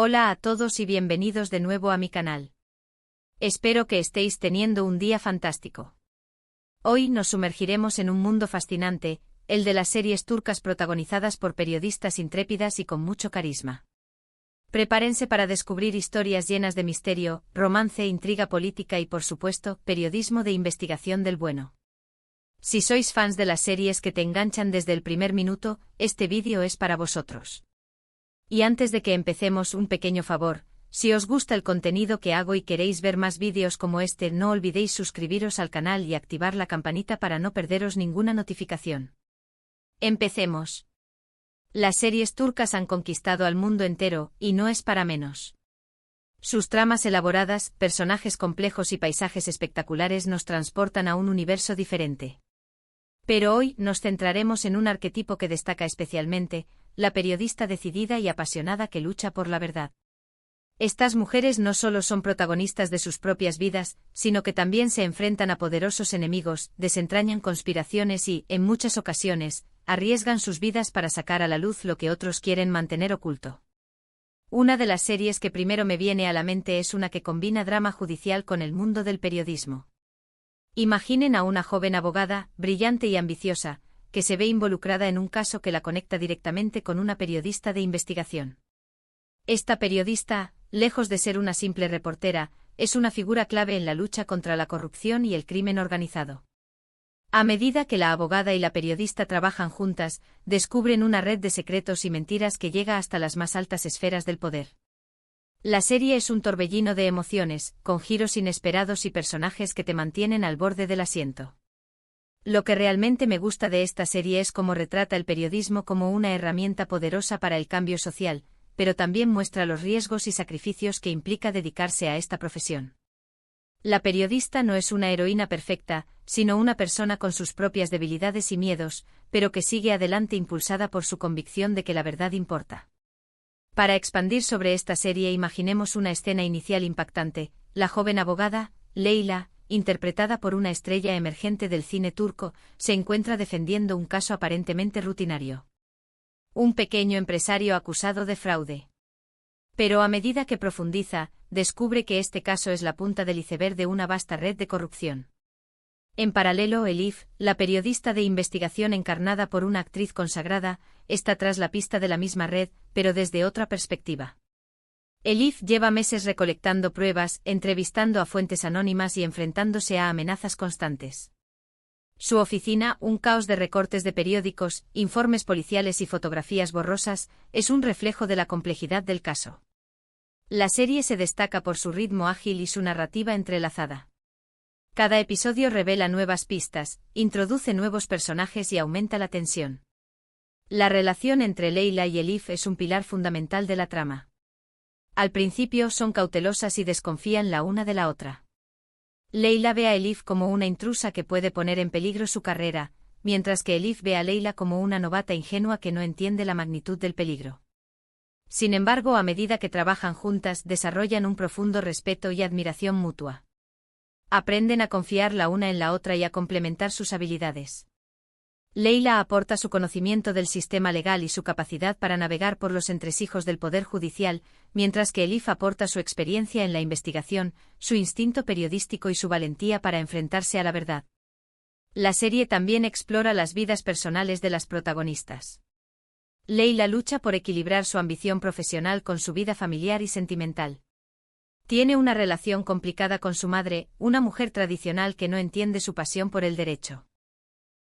Hola a todos y bienvenidos de nuevo a mi canal. Espero que estéis teniendo un día fantástico. Hoy nos sumergiremos en un mundo fascinante, el de las series turcas protagonizadas por periodistas intrépidas y con mucho carisma. Prepárense para descubrir historias llenas de misterio, romance, intriga política y por supuesto, periodismo de investigación del bueno. Si sois fans de las series que te enganchan desde el primer minuto, este vídeo es para vosotros. Y antes de que empecemos, un pequeño favor: si os gusta el contenido que hago y queréis ver más vídeos como este, no olvidéis suscribiros al canal y activar la campanita para no perderos ninguna notificación. Empecemos. Las series turcas han conquistado al mundo entero, y no es para menos. Sus tramas elaboradas, personajes complejos y paisajes espectaculares nos transportan a un universo diferente. Pero hoy nos centraremos en un arquetipo que destaca especialmente: la periodista decidida y apasionada que lucha por la verdad. Estas mujeres no solo son protagonistas de sus propias vidas, sino que también se enfrentan a poderosos enemigos, desentrañan conspiraciones y, en muchas ocasiones, arriesgan sus vidas para sacar a la luz lo que otros quieren mantener oculto. Una de las series que primero me viene a la mente es una que combina drama judicial con el mundo del periodismo. Imaginen a una joven abogada, brillante y ambiciosa, que se ve involucrada en un caso que la conecta directamente con una periodista de investigación. Esta periodista, lejos de ser una simple reportera, es una figura clave en la lucha contra la corrupción y el crimen organizado. A medida que la abogada y la periodista trabajan juntas, descubren una red de secretos y mentiras que llega hasta las más altas esferas del poder. La serie es un torbellino de emociones, con giros inesperados y personajes que te mantienen al borde del asiento. Lo que realmente me gusta de esta serie es cómo retrata el periodismo como una herramienta poderosa para el cambio social, pero también muestra los riesgos y sacrificios que implica dedicarse a esta profesión. La periodista no es una heroína perfecta, sino una persona con sus propias debilidades y miedos, pero que sigue adelante impulsada por su convicción de que la verdad importa. Para expandir sobre esta serie, imaginemos una escena inicial impactante: la joven abogada, Leyla, interpretada por una estrella emergente del cine turco, se encuentra defendiendo un caso aparentemente rutinario. Un pequeño empresario acusado de fraude. Pero a medida que profundiza, descubre que este caso es la punta del iceberg de una vasta red de corrupción. En paralelo, Elif, la periodista de investigación encarnada por una actriz consagrada, está tras la pista de la misma red, pero desde otra perspectiva. Elif lleva meses recolectando pruebas, entrevistando a fuentes anónimas y enfrentándose a amenazas constantes. Su oficina, un caos de recortes de periódicos, informes policiales y fotografías borrosas, es un reflejo de la complejidad del caso. La serie se destaca por su ritmo ágil y su narrativa entrelazada. Cada episodio revela nuevas pistas, introduce nuevos personajes y aumenta la tensión. La relación entre Leyla y Elif es un pilar fundamental de la trama. Al principio son cautelosas y desconfían la una de la otra. Leyla ve a Elif como una intrusa que puede poner en peligro su carrera, mientras que Elif ve a Leyla como una novata ingenua que no entiende la magnitud del peligro. Sin embargo, a medida que trabajan juntas, desarrollan un profundo respeto y admiración mutua. Aprenden a confiar la una en la otra y a complementar sus habilidades. Leyla aporta su conocimiento del sistema legal y su capacidad para navegar por los entresijos del poder judicial, mientras que Elif aporta su experiencia en la investigación, su instinto periodístico y su valentía para enfrentarse a la verdad. La serie también explora las vidas personales de las protagonistas. Leyla lucha por equilibrar su ambición profesional con su vida familiar y sentimental. Tiene una relación complicada con su madre, una mujer tradicional que no entiende su pasión por el derecho.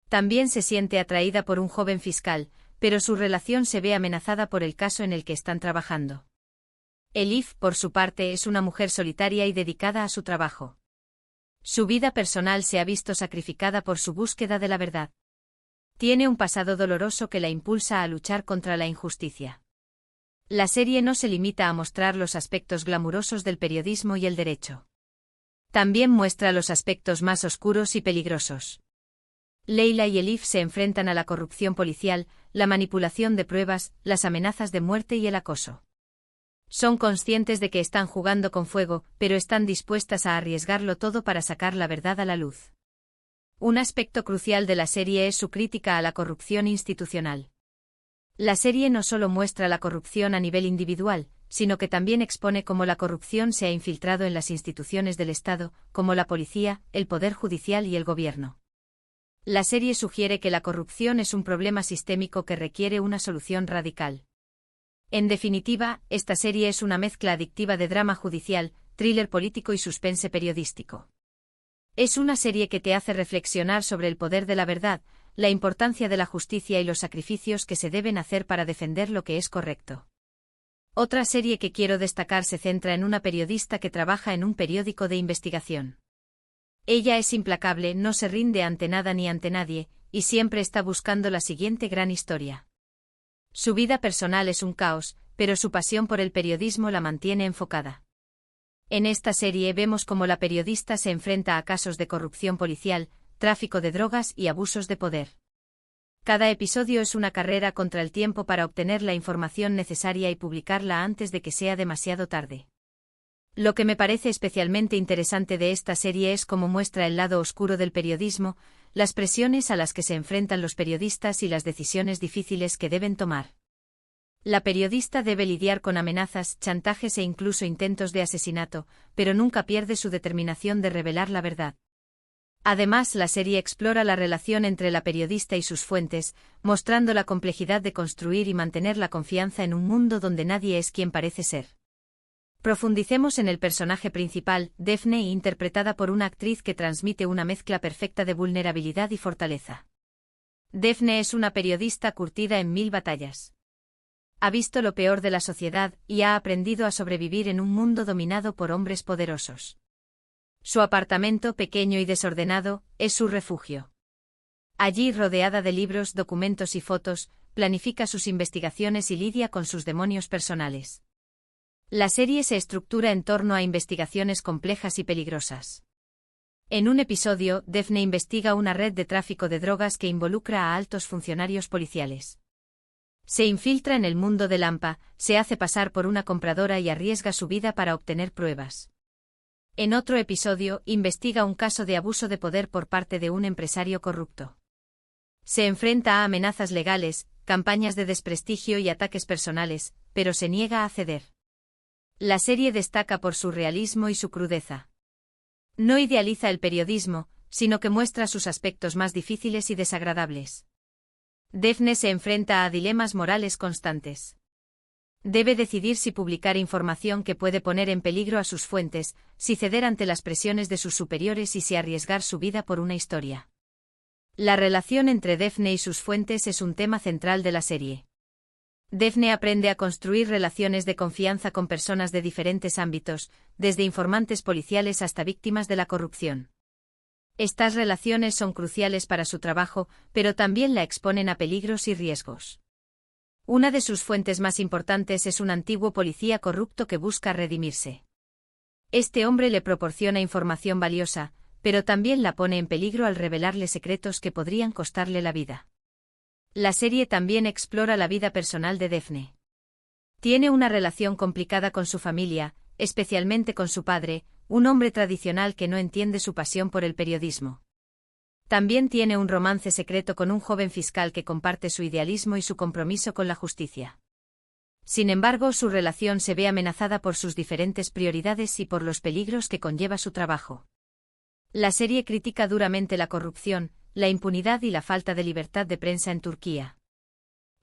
También se siente atraída por un joven fiscal, pero su relación se ve amenazada por el caso en el que están trabajando. Elif, por su parte, es una mujer solitaria y dedicada a su trabajo. Su vida personal se ha visto sacrificada por su búsqueda de la verdad. Tiene un pasado doloroso que la impulsa a luchar contra la injusticia. La serie no se limita a mostrar los aspectos glamurosos del periodismo y el derecho. También muestra los aspectos más oscuros y peligrosos. Leyla y Elif se enfrentan a la corrupción policial, la manipulación de pruebas, las amenazas de muerte y el acoso. Son conscientes de que están jugando con fuego, pero están dispuestas a arriesgarlo todo para sacar la verdad a la luz. Un aspecto crucial de la serie es su crítica a la corrupción institucional. La serie no solo muestra la corrupción a nivel individual, sino que también expone cómo la corrupción se ha infiltrado en las instituciones del Estado, como la policía, el poder judicial y el gobierno. La serie sugiere que la corrupción es un problema sistémico que requiere una solución radical. En definitiva, esta serie es una mezcla adictiva de drama judicial, thriller político y suspense periodístico. Es una serie que te hace reflexionar sobre el poder de la verdad, la importancia de la justicia y los sacrificios que se deben hacer para defender lo que es correcto. Otra serie que quiero destacar se centra en una periodista que trabaja en un periódico de investigación. Ella es implacable, no se rinde ante nada ni ante nadie, y siempre está buscando la siguiente gran historia. Su vida personal es un caos, pero su pasión por el periodismo la mantiene enfocada. En esta serie vemos cómo la periodista se enfrenta a casos de corrupción policial, tráfico de drogas y abusos de poder. Cada episodio es una carrera contra el tiempo para obtener la información necesaria y publicarla antes de que sea demasiado tarde. Lo que me parece especialmente interesante de esta serie es cómo muestra el lado oscuro del periodismo, las presiones a las que se enfrentan los periodistas y las decisiones difíciles que deben tomar. La periodista debe lidiar con amenazas, chantajes e incluso intentos de asesinato, pero nunca pierde su determinación de revelar la verdad. Además, la serie explora la relación entre la periodista y sus fuentes, mostrando la complejidad de construir y mantener la confianza en un mundo donde nadie es quien parece ser. Profundicemos en el personaje principal, Daphne, interpretada por una actriz que transmite una mezcla perfecta de vulnerabilidad y fortaleza. Daphne es una periodista curtida en 1000 batallas. Ha visto lo peor de la sociedad y ha aprendido a sobrevivir en un mundo dominado por hombres poderosos. Su apartamento, pequeño y desordenado, es su refugio. Allí, rodeada de libros, documentos y fotos, planifica sus investigaciones y lidia con sus demonios personales. La serie se estructura en torno a investigaciones complejas y peligrosas. En un episodio, Daphne investiga una red de tráfico de drogas que involucra a altos funcionarios policiales. Se infiltra en el mundo de Lampa, se hace pasar por una compradora y arriesga su vida para obtener pruebas. En otro episodio, investiga un caso de abuso de poder por parte de un empresario corrupto. Se enfrenta a amenazas legales, campañas de desprestigio y ataques personales, pero se niega a ceder. La serie destaca por su realismo y su crudeza. No idealiza el periodismo, sino que muestra sus aspectos más difíciles y desagradables. Daphne se enfrenta a dilemas morales constantes. Debe decidir si publicar información que puede poner en peligro a sus fuentes, si ceder ante las presiones de sus superiores y si arriesgar su vida por una historia. La relación entre Daphne y sus fuentes es un tema central de la serie. Daphne aprende a construir relaciones de confianza con personas de diferentes ámbitos, desde informantes policiales hasta víctimas de la corrupción. Estas relaciones son cruciales para su trabajo, pero también la exponen a peligros y riesgos. Una de sus fuentes más importantes es un antiguo policía corrupto que busca redimirse. Este hombre le proporciona información valiosa, pero también la pone en peligro al revelarle secretos que podrían costarle la vida. La serie también explora la vida personal de Daphne. Tiene una relación complicada con su familia, especialmente con su padre, un hombre tradicional que no entiende su pasión por el periodismo. También tiene un romance secreto con un joven fiscal que comparte su idealismo y su compromiso con la justicia. Sin embargo, su relación se ve amenazada por sus diferentes prioridades y por los peligros que conlleva su trabajo. La serie critica duramente la corrupción, la impunidad y la falta de libertad de prensa en Turquía.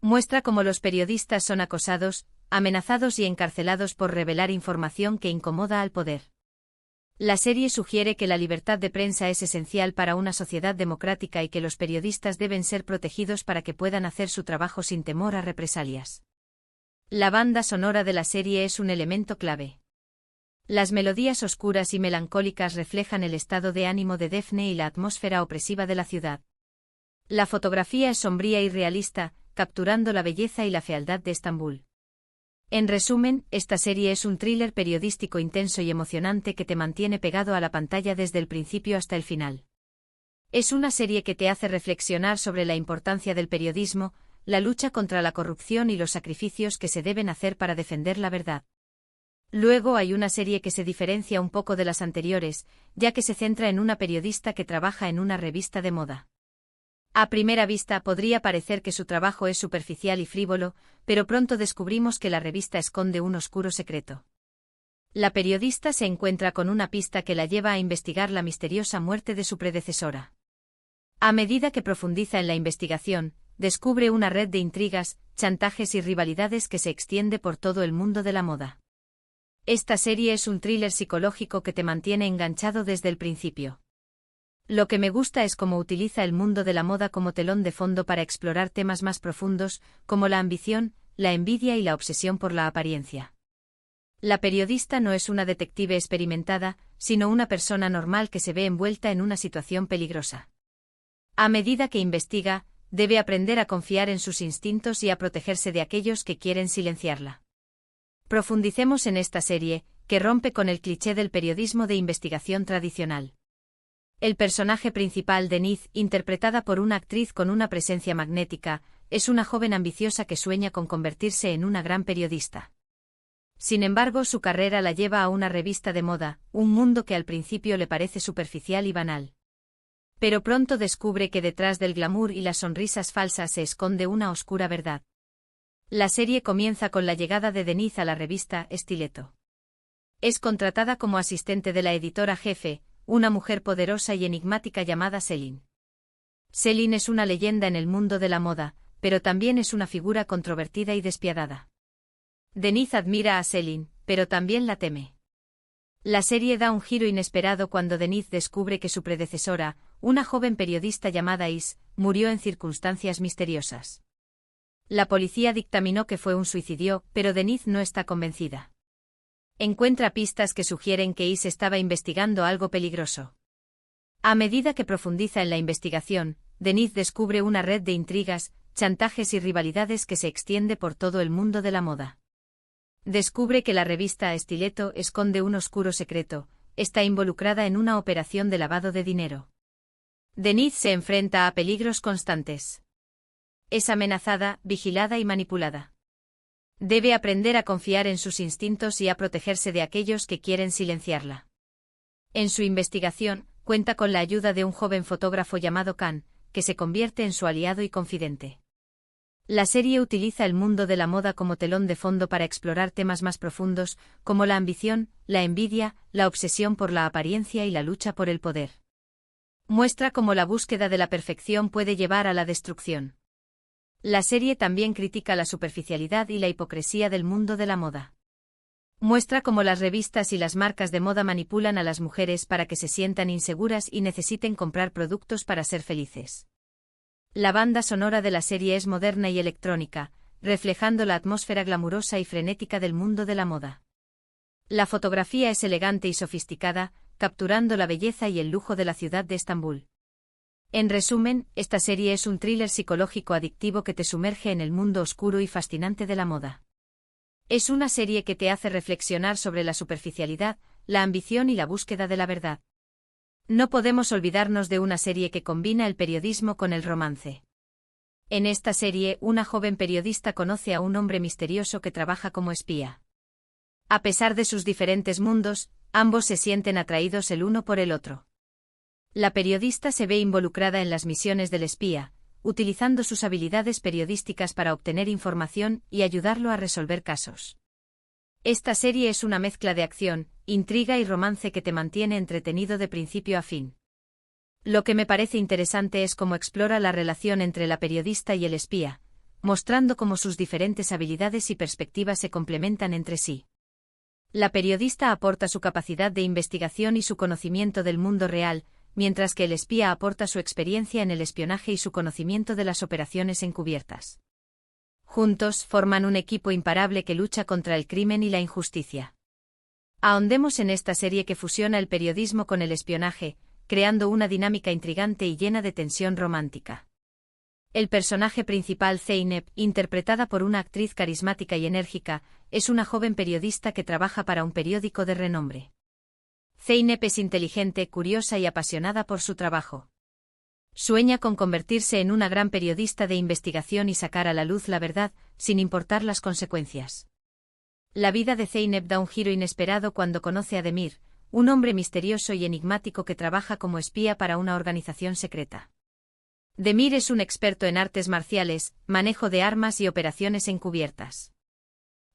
Muestra cómo los periodistas son acosados, amenazados y encarcelados por revelar información que incomoda al poder. La serie sugiere que la libertad de prensa es esencial para una sociedad democrática y que los periodistas deben ser protegidos para que puedan hacer su trabajo sin temor a represalias. La banda sonora de la serie es un elemento clave. Las melodías oscuras y melancólicas reflejan el estado de ánimo de Daphne y la atmósfera opresiva de la ciudad. La fotografía es sombría y realista, capturando la belleza y la fealdad de Estambul. En resumen, esta serie es un thriller periodístico intenso y emocionante que te mantiene pegado a la pantalla desde el principio hasta el final. Es una serie que te hace reflexionar sobre la importancia del periodismo, la lucha contra la corrupción y los sacrificios que se deben hacer para defender la verdad. Luego hay una serie que se diferencia un poco de las anteriores, ya que se centra en una periodista que trabaja en una revista de moda. A primera vista podría parecer que su trabajo es superficial y frívolo, pero pronto descubrimos que la revista esconde un oscuro secreto. La periodista se encuentra con una pista que la lleva a investigar la misteriosa muerte de su predecesora. A medida que profundiza en la investigación, descubre una red de intrigas, chantajes y rivalidades que se extiende por todo el mundo de la moda. Esta serie es un thriller psicológico que te mantiene enganchado desde el principio. Lo que me gusta es cómo utiliza el mundo de la moda como telón de fondo para explorar temas más profundos, como la ambición, la envidia y la obsesión por la apariencia. La periodista no es una detective experimentada, sino una persona normal que se ve envuelta en una situación peligrosa. A medida que investiga, debe aprender a confiar en sus instintos y a protegerse de aquellos que quieren silenciarla. Profundicemos en esta serie, que rompe con el cliché del periodismo de investigación tradicional. El personaje principal, Denise, interpretada por una actriz con una presencia magnética, es una joven ambiciosa que sueña con convertirse en una gran periodista. Sin embargo, su carrera la lleva a una revista de moda, un mundo que al principio le parece superficial y banal. Pero pronto descubre que detrás del glamour y las sonrisas falsas se esconde una oscura verdad. La serie comienza con la llegada de Denise a la revista Stiletto. Es contratada como asistente de la editora jefe, una mujer poderosa y enigmática llamada Celine. Celine es una leyenda en el mundo de la moda, pero también es una figura controvertida y despiadada. Denise admira a Celine, pero también la teme. La serie da un giro inesperado cuando Denise descubre que su predecesora, una joven periodista llamada Is, murió en circunstancias misteriosas. La policía dictaminó que fue un suicidio, pero Denise no está convencida. Encuentra pistas que sugieren que Is estaba investigando algo peligroso. A medida que profundiza en la investigación, Denise descubre una red de intrigas, chantajes y rivalidades que se extiende por todo el mundo de la moda. Descubre que la revista Stiletto esconde un oscuro secreto, está involucrada en una operación de lavado de dinero. Denise se enfrenta a peligros constantes. Es amenazada, vigilada y manipulada. Debe aprender a confiar en sus instintos y a protegerse de aquellos que quieren silenciarla. En su investigación, cuenta con la ayuda de un joven fotógrafo llamado Khan, que se convierte en su aliado y confidente. La serie utiliza el mundo de la moda como telón de fondo para explorar temas más profundos, como la ambición, la envidia, la obsesión por la apariencia y la lucha por el poder. Muestra cómo la búsqueda de la perfección puede llevar a la destrucción. La serie también critica la superficialidad y la hipocresía del mundo de la moda. Muestra cómo las revistas y las marcas de moda manipulan a las mujeres para que se sientan inseguras y necesiten comprar productos para ser felices. La banda sonora de la serie es moderna y electrónica, reflejando la atmósfera glamurosa y frenética del mundo de la moda. La fotografía es elegante y sofisticada, capturando la belleza y el lujo de la ciudad de Estambul. En resumen, esta serie es un thriller psicológico adictivo que te sumerge en el mundo oscuro y fascinante de la moda. Es una serie que te hace reflexionar sobre la superficialidad, la ambición y la búsqueda de la verdad. No podemos olvidarnos de una serie que combina el periodismo con el romance. En esta serie, una joven periodista conoce a un hombre misterioso que trabaja como espía. A pesar de sus diferentes mundos, ambos se sienten atraídos el uno por el otro. La periodista se ve involucrada en las misiones del espía, utilizando sus habilidades periodísticas para obtener información y ayudarlo a resolver casos. Esta serie es una mezcla de acción, intriga y romance que te mantiene entretenido de principio a fin. Lo que me parece interesante es cómo explora la relación entre la periodista y el espía, mostrando cómo sus diferentes habilidades y perspectivas se complementan entre sí. La periodista aporta su capacidad de investigación y su conocimiento del mundo real, mientras que el espía aporta su experiencia en el espionaje y su conocimiento de las operaciones encubiertas. Juntos forman un equipo imparable que lucha contra el crimen y la injusticia. Ahondemos en esta serie que fusiona el periodismo con el espionaje, creando una dinámica intrigante y llena de tensión romántica. El personaje principal, Zeynep, interpretada por una actriz carismática y enérgica, es una joven periodista que trabaja para un periódico de renombre. Zeynep es inteligente, curiosa y apasionada por su trabajo. Sueña con convertirse en una gran periodista de investigación y sacar a la luz la verdad, sin importar las consecuencias. La vida de Zeynep da un giro inesperado cuando conoce a Demir, un hombre misterioso y enigmático que trabaja como espía para una organización secreta. Demir es un experto en artes marciales, manejo de armas y operaciones encubiertas.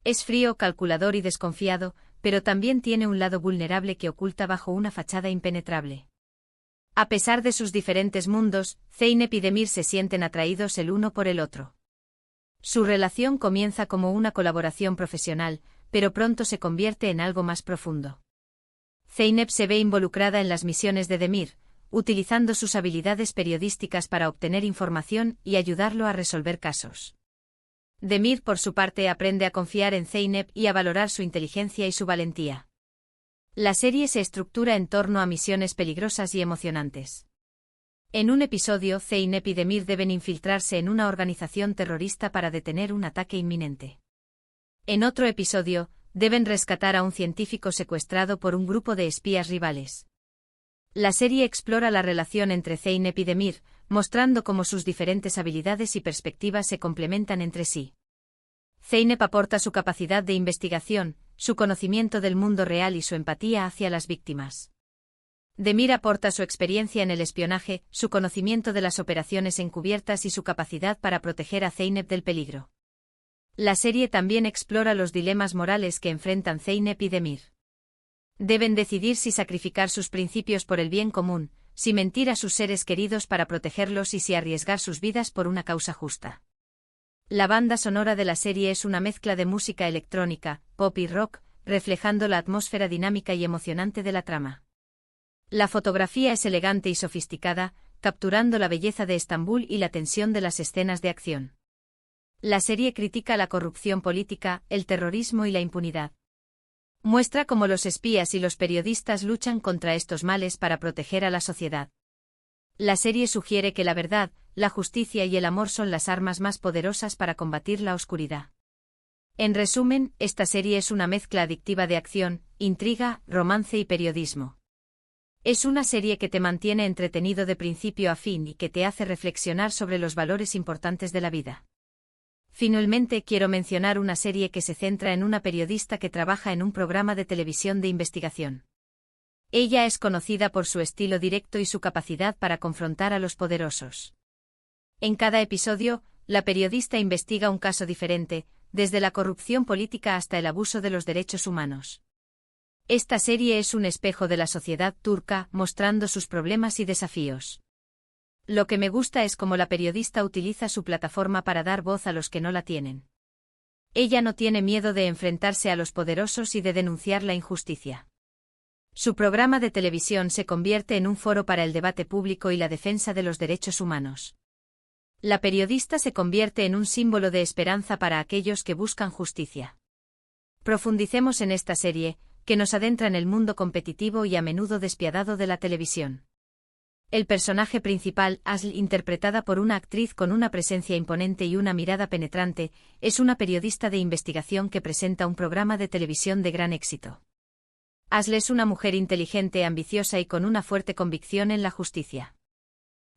Es frío, calculador y desconfiado, pero también tiene un lado vulnerable que oculta bajo una fachada impenetrable. A pesar de sus diferentes mundos, Zeynep y Demir se sienten atraídos el uno por el otro. Su relación comienza como una colaboración profesional, pero pronto se convierte en algo más profundo. Zeynep se ve involucrada en las misiones de Demir, utilizando sus habilidades periodísticas para obtener información y ayudarlo a resolver casos. Demir, por su parte, aprende a confiar en Zeynep y a valorar su inteligencia y su valentía. La serie se estructura en torno a misiones peligrosas y emocionantes. En un episodio, Zeynep y Demir deben infiltrarse en una organización terrorista para detener un ataque inminente. En otro episodio, deben rescatar a un científico secuestrado por un grupo de espías rivales. La serie explora la relación entre Zeynep y Demir, mostrando cómo sus diferentes habilidades y perspectivas se complementan entre sí. Zeynep aporta su capacidad de investigación, su conocimiento del mundo real y su empatía hacia las víctimas. Demir aporta su experiencia en el espionaje, su conocimiento de las operaciones encubiertas y su capacidad para proteger a Zeynep del peligro. La serie también explora los dilemas morales que enfrentan Zeynep y Demir. Deben decidir si sacrificar sus principios por el bien común, si mentir a sus seres queridos para protegerlos y si arriesgar sus vidas por una causa justa. La banda sonora de la serie es una mezcla de música electrónica, pop y rock, reflejando la atmósfera dinámica y emocionante de la trama. La fotografía es elegante y sofisticada, capturando la belleza de Estambul y la tensión de las escenas de acción. La serie critica la corrupción política, el terrorismo y la impunidad. Muestra cómo los espías y los periodistas luchan contra estos males para proteger a la sociedad. La serie sugiere que la verdad, la justicia y el amor son las armas más poderosas para combatir la oscuridad. En resumen, esta serie es una mezcla adictiva de acción, intriga, romance y periodismo. Es una serie que te mantiene entretenido de principio a fin y que te hace reflexionar sobre los valores importantes de la vida. Finalmente, quiero mencionar una serie que se centra en una periodista que trabaja en un programa de televisión de investigación. Ella es conocida por su estilo directo y su capacidad para confrontar a los poderosos. En cada episodio, la periodista investiga un caso diferente, desde la corrupción política hasta el abuso de los derechos humanos. Esta serie es un espejo de la sociedad turca, mostrando sus problemas y desafíos. Lo que me gusta es cómo la periodista utiliza su plataforma para dar voz a los que no la tienen. Ella no tiene miedo de enfrentarse a los poderosos y de denunciar la injusticia. Su programa de televisión se convierte en un foro para el debate público y la defensa de los derechos humanos. La periodista se convierte en un símbolo de esperanza para aquellos que buscan justicia. Profundicemos en esta serie, que nos adentra en el mundo competitivo y a menudo despiadado de la televisión. El personaje principal, Asl, interpretada por una actriz con una presencia imponente y una mirada penetrante, es una periodista de investigación que presenta un programa de televisión de gran éxito. Asl es una mujer inteligente, ambiciosa y con una fuerte convicción en la justicia.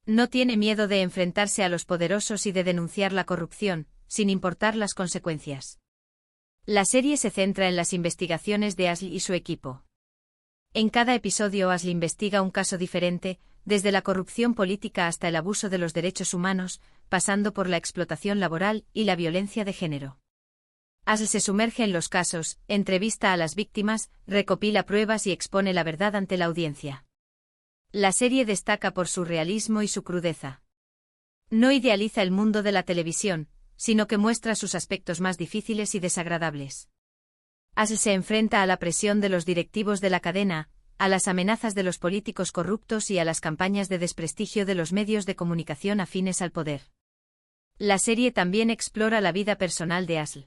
No tiene miedo de enfrentarse a los poderosos y de denunciar la corrupción, sin importar las consecuencias. La serie se centra en las investigaciones de Asl y su equipo. En cada episodio Asl investiga un caso diferente, desde la corrupción política hasta el abuso de los derechos humanos, pasando por la explotación laboral y la violencia de género. Asl se sumerge en los casos, entrevista a las víctimas, recopila pruebas y expone la verdad ante la audiencia. La serie destaca por su realismo y su crudeza. No idealiza el mundo de la televisión, sino que muestra sus aspectos más difíciles y desagradables. Asl se enfrenta a la presión de los directivos de la cadena, a las amenazas de los políticos corruptos y a las campañas de desprestigio de los medios de comunicación afines al poder. La serie también explora la vida personal de Asl.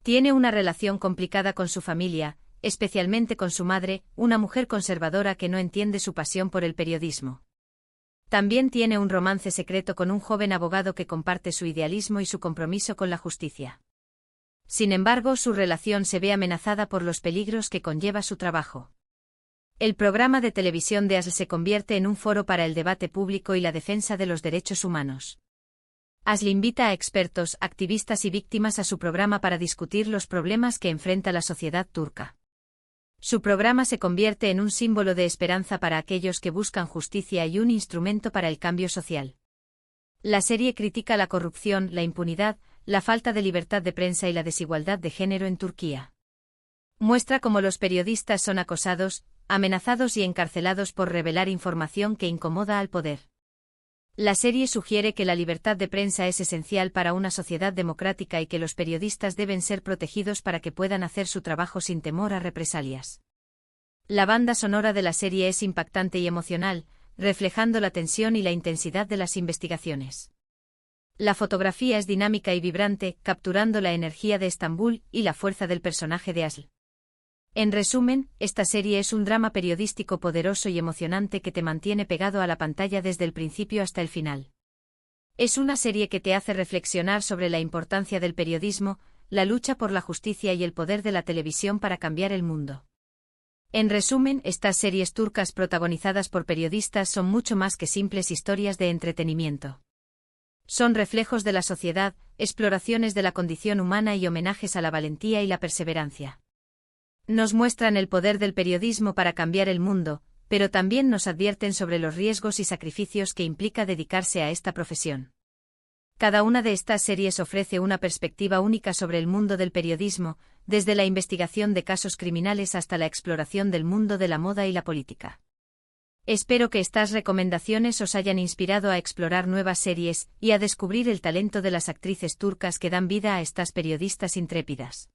Tiene una relación complicada con su familia, especialmente con su madre, una mujer conservadora que no entiende su pasión por el periodismo. También tiene un romance secreto con un joven abogado que comparte su idealismo y su compromiso con la justicia. Sin embargo, su relación se ve amenazada por los peligros que conlleva su trabajo. El programa de televisión de Asl se convierte en un foro para el debate público y la defensa de los derechos humanos. Asl invita a expertos, activistas y víctimas a su programa para discutir los problemas que enfrenta la sociedad turca. Su programa se convierte en un símbolo de esperanza para aquellos que buscan justicia y un instrumento para el cambio social. La serie critica la corrupción, la impunidad, la falta de libertad de prensa y la desigualdad de género en Turquía. Muestra cómo los periodistas son acosados, amenazados y encarcelados por revelar información que incomoda al poder. La serie sugiere que la libertad de prensa es esencial para una sociedad democrática y que los periodistas deben ser protegidos para que puedan hacer su trabajo sin temor a represalias. La banda sonora de la serie es impactante y emocional, reflejando la tensión y la intensidad de las investigaciones. La fotografía es dinámica y vibrante, capturando la energía de Estambul y la fuerza del personaje de Aslı. En resumen, esta serie es un drama periodístico poderoso y emocionante que te mantiene pegado a la pantalla desde el principio hasta el final. Es una serie que te hace reflexionar sobre la importancia del periodismo, la lucha por la justicia y el poder de la televisión para cambiar el mundo. En resumen, estas series turcas protagonizadas por periodistas son mucho más que simples historias de entretenimiento. Son reflejos de la sociedad, exploraciones de la condición humana y homenajes a la valentía y la perseverancia. Nos muestran el poder del periodismo para cambiar el mundo, pero también nos advierten sobre los riesgos y sacrificios que implica dedicarse a esta profesión. Cada una de estas series ofrece una perspectiva única sobre el mundo del periodismo, desde la investigación de casos criminales hasta la exploración del mundo de la moda y la política. Espero que estas recomendaciones os hayan inspirado a explorar nuevas series y a descubrir el talento de las actrices turcas que dan vida a estas periodistas intrépidas.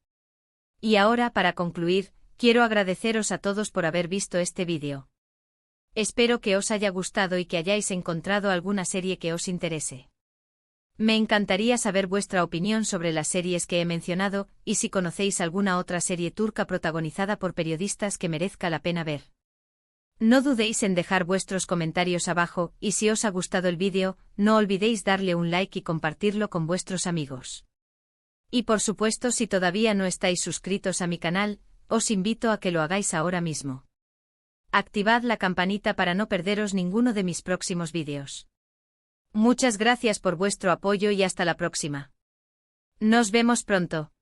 Y ahora, para concluir, quiero agradeceros a todos por haber visto este vídeo. Espero que os haya gustado y que hayáis encontrado alguna serie que os interese. Me encantaría saber vuestra opinión sobre las series que he mencionado y si conocéis alguna otra serie turca protagonizada por periodistas que merezca la pena ver. No dudéis en dejar vuestros comentarios abajo y si os ha gustado el vídeo, no olvidéis darle un like y compartirlo con vuestros amigos. Y por supuesto, si todavía no estáis suscritos a mi canal, os invito a que lo hagáis ahora mismo. Activad la campanita para no perderos ninguno de mis próximos vídeos. Muchas gracias por vuestro apoyo y hasta la próxima. Nos vemos pronto.